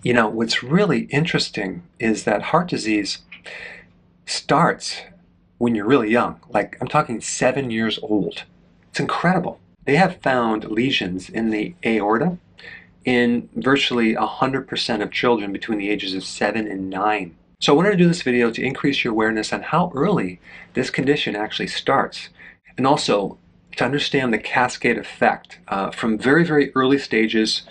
You know, what's really interesting is that heart disease starts when you're really young. Like, I'm talking 7 years old. It's incredible. They have found lesions in the aorta in virtually 100% of children between the ages of 7 and 9. So I wanted to do this video to increase your awareness on how early this condition actually starts, and also to understand the cascade effect from very, very early stages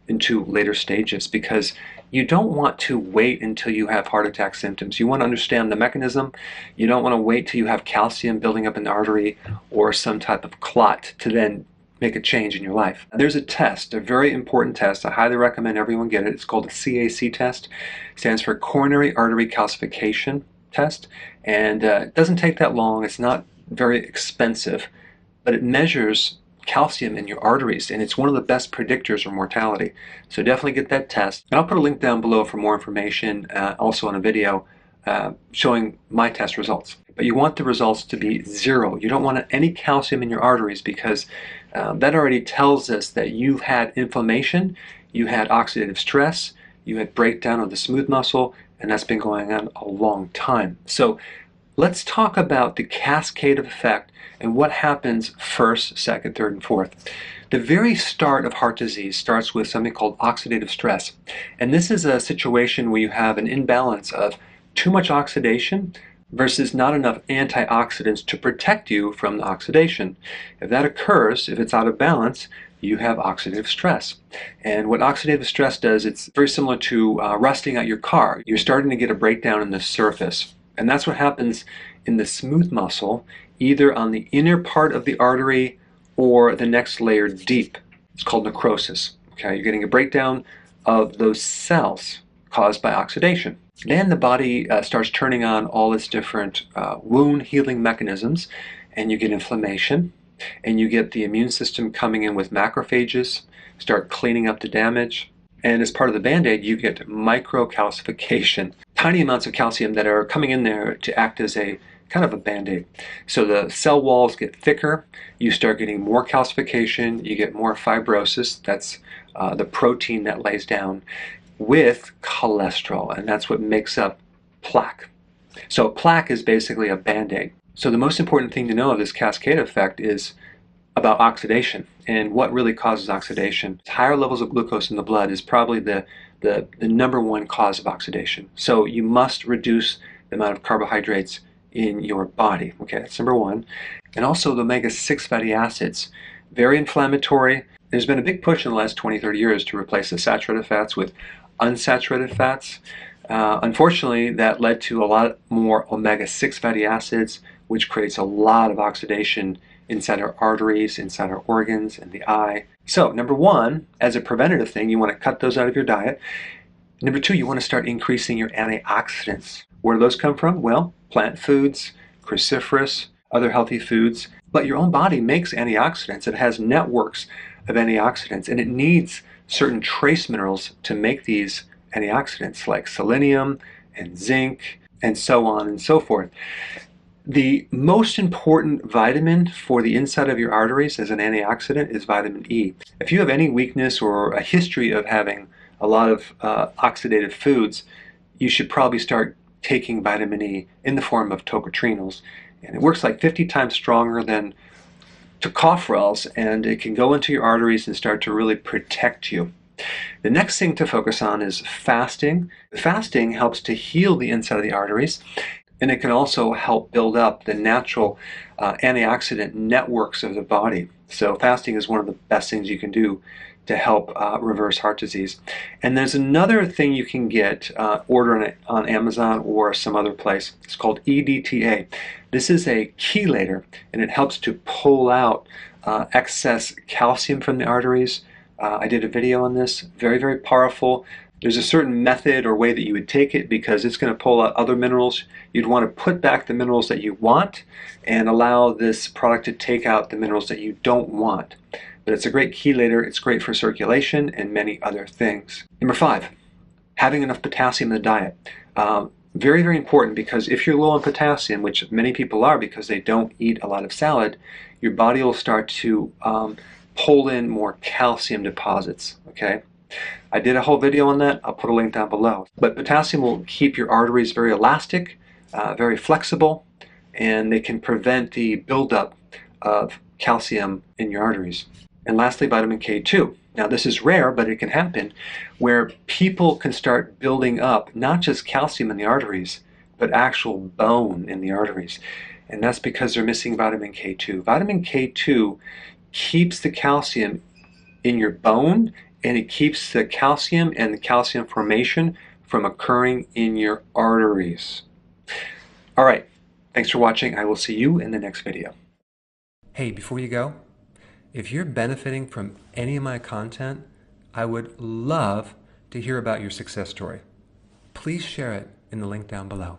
into later stages, because you don't want to wait until you have heart attack symptoms. You want to understand the mechanism. You don't want to wait till you have calcium building up in the artery or some type of clot to then make a change in your life. There's a test, a very important test. I highly recommend everyone get it. It's called a CAC test. It stands for coronary artery calcification test. And it doesn't take that long. It's not very expensive, but it measures calcium in your arteries, and it's one of the best predictors of mortality. So definitely get that test. And I'll put a link down below for more information, also on a video showing my test results. But you want the results to be 0. You don't want any calcium in your arteries, because that already tells us that you've had inflammation, you had oxidative stress, you had breakdown of the smooth muscle, and that's been going on a long time. So let's talk about the cascade of effect and what happens first, second, third, and fourth. The very start of heart disease starts with something called oxidative stress. And this is a situation where you have an imbalance of too much oxidation versus not enough antioxidants to protect you from the oxidation. If that occurs, if it's out of balance, you have oxidative stress. And what oxidative stress does, it's very similar to rusting out your car. You're starting to get a breakdown in the surface. And that's what happens in the smooth muscle, either on the inner part of the artery or the next layer deep. It's called necrosis. Okay, you're getting a breakdown of those cells caused by oxidation. Then the body starts turning on all its different wound healing mechanisms, and you get inflammation, and you get the immune system coming in with macrophages, start cleaning up the damage. And as part of the Band-Aid, you get microcalcification, tiny amounts of calcium that are coming in there to act as a kind of a Band-Aid. So the cell walls get thicker, you start getting more calcification, you get more fibrosis, that's the protein that lays down, with cholesterol, and that's what makes up plaque. So plaque is basically a Band-Aid. So the most important thing to know of this cascade effect is about oxidation and what really causes oxidation. Higher levels of glucose in the blood is probably the number one cause of oxidation. So you must reduce the amount of carbohydrates in your body. Okay, that's number one. And also the omega-6 fatty acids, very inflammatory. There's been a big push in the last 20-30 years to replace the saturated fats with unsaturated fats. Unfortunately, that led to a lot more omega-6 fatty acids, which creates a lot of oxidation inside our arteries, inside our organs, and the eye. So number one, as a preventative thing, you want to cut those out of your diet. Number two, you want to start increasing your antioxidants. Where do those come from? Well, plant foods, cruciferous, other healthy foods. But your own body makes antioxidants. It has networks of antioxidants, and it needs certain trace minerals to make these antioxidants, like selenium and zinc and so on and so forth. The most important vitamin for the inside of your arteries as an antioxidant is vitamin E. If you have any weakness or a history of having a lot of oxidative foods, you should probably start taking vitamin E in the form of tocotrienols. And it works like 50 times stronger than tocopherols, and it can go into your arteries and start to really protect you. The next thing to focus on is fasting. Fasting helps to heal the inside of the arteries, and it can also help build up the natural antioxidant networks of the body. So fasting is one of the best things you can do to help reverse heart disease. And there's another thing you can get, order on Amazon or some other place. It's called EDTA. This is a chelator, and it helps to pull out excess calcium from the arteries. I did a video on this, very, very powerful. There's a certain method or way that you would take it, because it's going to pull out other minerals. You'd want to put back the minerals that you want and allow this product to take out the minerals that you don't want. But it's a great chelator, it's great for circulation and many other things. Number 5, having enough potassium in the diet. Very, very important, because if you're low on potassium, which many people are because they don't eat a lot of salad, your body will start to pull in more calcium deposits, okay? I did a whole video on that. I'll put a link down below. But potassium will keep your arteries very elastic, very flexible, and they can prevent the buildup of calcium in your arteries. And lastly, vitamin K2. Now this is rare, but it can happen, where people can start building up not just calcium in the arteries, but actual bone in the arteries. And that's because they're missing vitamin K2. Vitamin K2 keeps the calcium in your bone, and it keeps the calcium and the calcium formation from occurring in your arteries. All right, thanks for watching. I will see you in the next video. Hey, before you go, if you're benefiting from any of my content, I would love to hear about your success story. Please share it in the link down below.